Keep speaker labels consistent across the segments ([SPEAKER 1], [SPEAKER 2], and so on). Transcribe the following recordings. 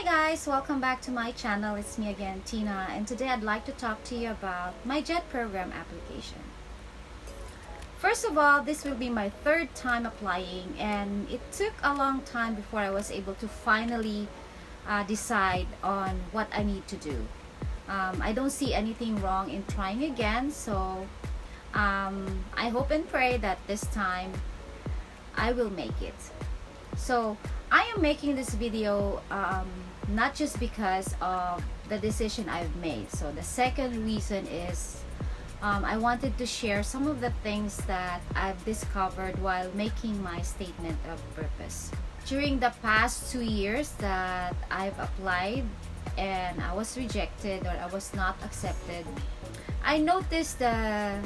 [SPEAKER 1] guys, welcome back to my channel. It's me again, Tina, and today I'd like to talk to you about my JET program application. First of all, this will be my third time applying, and it took a long time before I was able to finally decide on what I need to do. I don't see anything wrong in trying again, so I hope and pray that this time I will make it. So I am making this video not just because of the decision I've made. So the second reason is I wanted to share some of the things that I've discovered while making my statement of purpose. During the past 2 years that I've applied and I was rejected or I was not accepted, I noticed the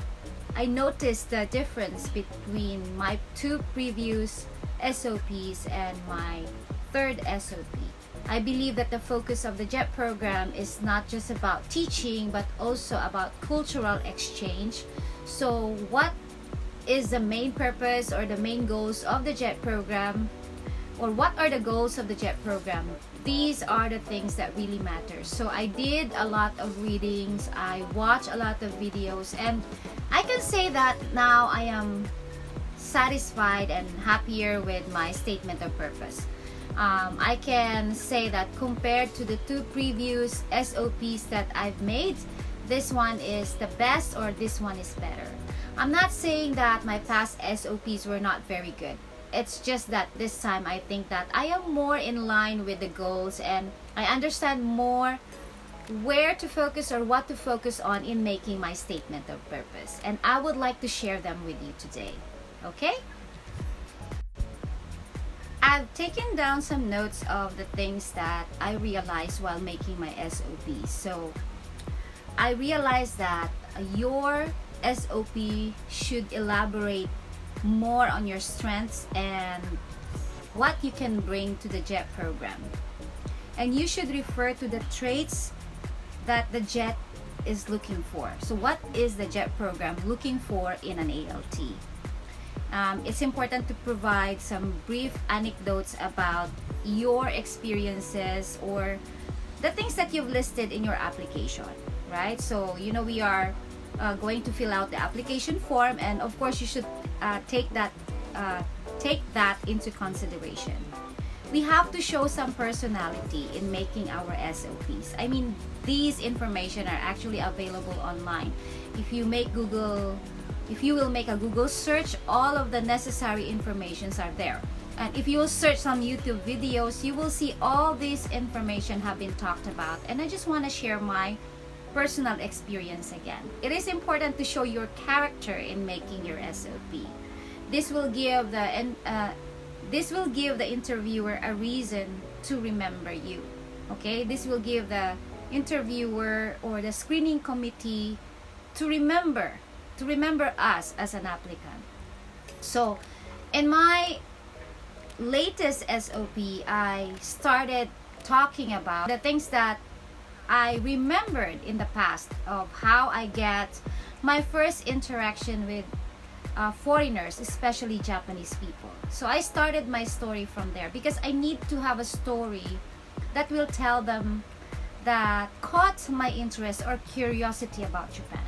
[SPEAKER 1] difference between my two previous SOPs and my third SOP. I believe that the focus of the JET program is not just about teaching but also about cultural exchange. So what is the main purpose or the main goals of the JET program, or what are the goals of the JET program? These are the things that really matter. So I did a lot of readings, I watched a lot of videos, and I can say that now I am satisfied and happier with my statement of purpose. I can say that compared to the two previous SOPs that I've made, this one is the best or this one is better. I'm not saying that my past SOPs were not very good. It's just that this time I think that I am more in line with the goals and I understand more where to focus or what to focus on in making my statement of purpose. And I would like to share them with you today. Okay? I've taken down some notes of the things that I realized while making my SOP. So I realized that your SOP should elaborate more on your strengths and what you can bring to the JET program. And you should refer to the traits that the JET is looking for. So what is the JET program looking for in an ALT? It's important to provide some brief anecdotes about your experiences or the things that you've listed in your application, right? So we are going to fill out the application form, and of course you should take that into consideration. We have to show some personality in making our SOPs. I mean, these information are actually available online. If you will make a Google search, all of the necessary informations are there. And if you will search some YouTube videos, you will see all this information have been talked about. And I just want to share my personal experience again. It is important to show your character in making your SOP. This will give the interviewer a reason to remember you. Okay? This will give the interviewer or the screening committee to remember us as an applicant. So in my latest SOP, I started talking about the things that I remembered in the past of how I get my first interaction with foreigners, especially Japanese people. So I started my story from there because I need to have a story that will tell them that caught my interest or curiosity about Japan.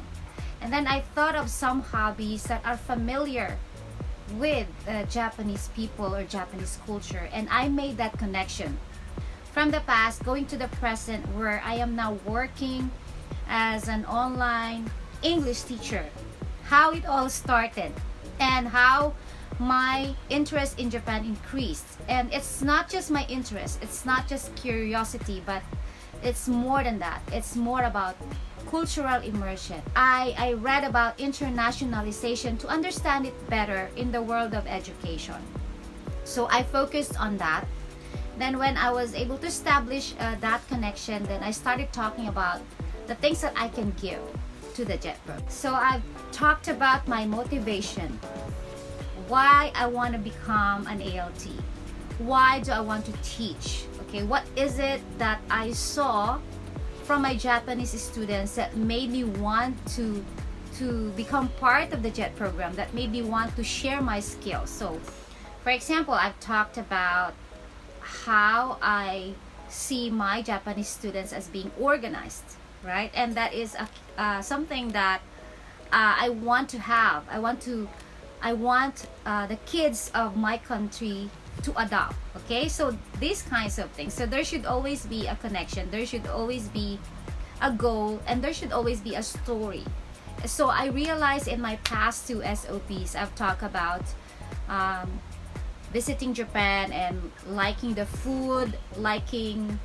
[SPEAKER 1] And then I thought of some hobbies that are familiar with Japanese people or Japanese culture, and I made that connection from the past going to the present, where I am now working as an online English teacher. How it all started and how my interest in Japan increased. And it's not just my interest, it's not just curiosity, but it's more than that. It's more about cultural immersion. I read about internationalization to understand it better in the world of education. So I focused on that. Then when I was able to establish that connection, then I started talking about the things that I can give to the JET program. So I've talked about my motivation, why I want to become an ALT, why do I want to teach, okay, what is it that I saw from my Japanese students that made me want to become part of the JET program, that made me want to share my skills. So for example, I've talked about how I see my Japanese students as being organized, right? And that is something that I want to have. I want the kids of my country to adopt. Okay, so these kinds of things. So there should always be a connection. There should always be a goal, and there should always be a story. So I realized in my past two SOPs, I've talked about visiting Japan and liking the food, liking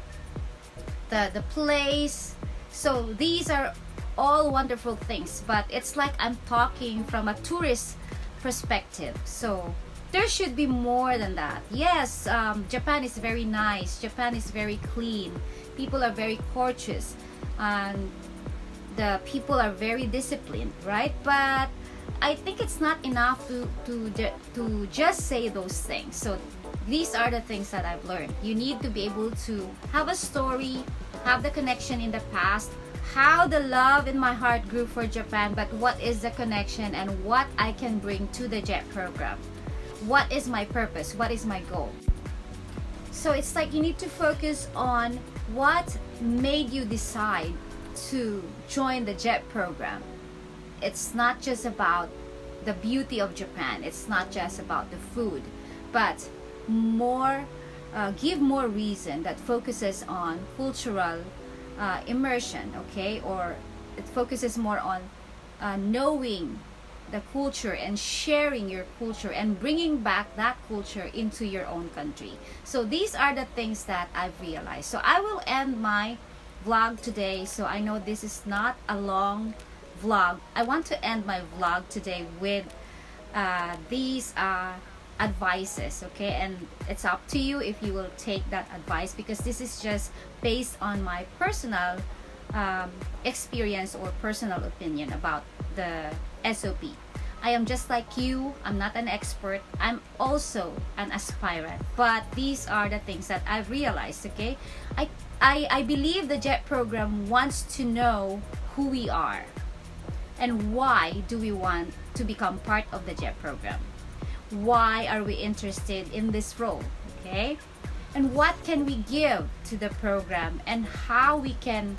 [SPEAKER 1] the place. So these are all wonderful things, but it's like I'm talking from a tourist perspective. So there should be more than that. Yes, Japan is very nice. Japan is very clean. People are very courteous, and the people are very disciplined, right? But I think it's not enough to just say those things. So these are the things that I've learned. You need to be able to have a story, have the connection in the past, how the love in my heart grew for Japan, but what is the connection and what I can bring to the JET program. What is my purpose? What is my goal? So it's like you need to focus on what made you decide to join the JET program. It's not just about the beauty of Japan. It's not just about the food, but give more reason that focuses on cultural immersion, okay? Or it focuses more on knowing the culture and sharing your culture and bringing back that culture into your own country. So these are the things that I've realized. So I will end my vlog today. So I know this is not a long vlog. I want to end my vlog today with these advices, okay? And it's up to you if you will take that advice, because this is just based on my personal experience or personal opinion about the SOP. I am just like you. I'm not an expert. I'm also an aspirant, but these are the things that I've realized, okay? I believe the JET program wants to know who we are and why do we want to become part of the JET program. Why are we interested in this role, okay? And what can we give to the program, and how we can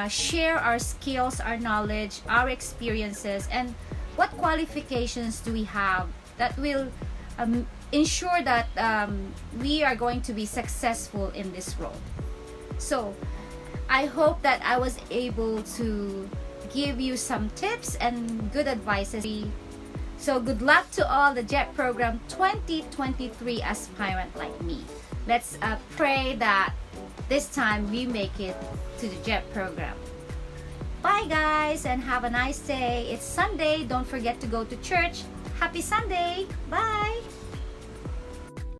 [SPEAKER 1] share our skills, our knowledge, our experiences, and what qualifications do we have that will ensure that we are going to be successful in this role. So I hope that I was able to give you some tips and good advices. So good luck to all the JET program 2023 aspirant like me. Let's pray that this time we make it to the JET program. Bye guys, and have a nice day. It's Sunday. Don't forget to go to church. Happy Sunday. Bye.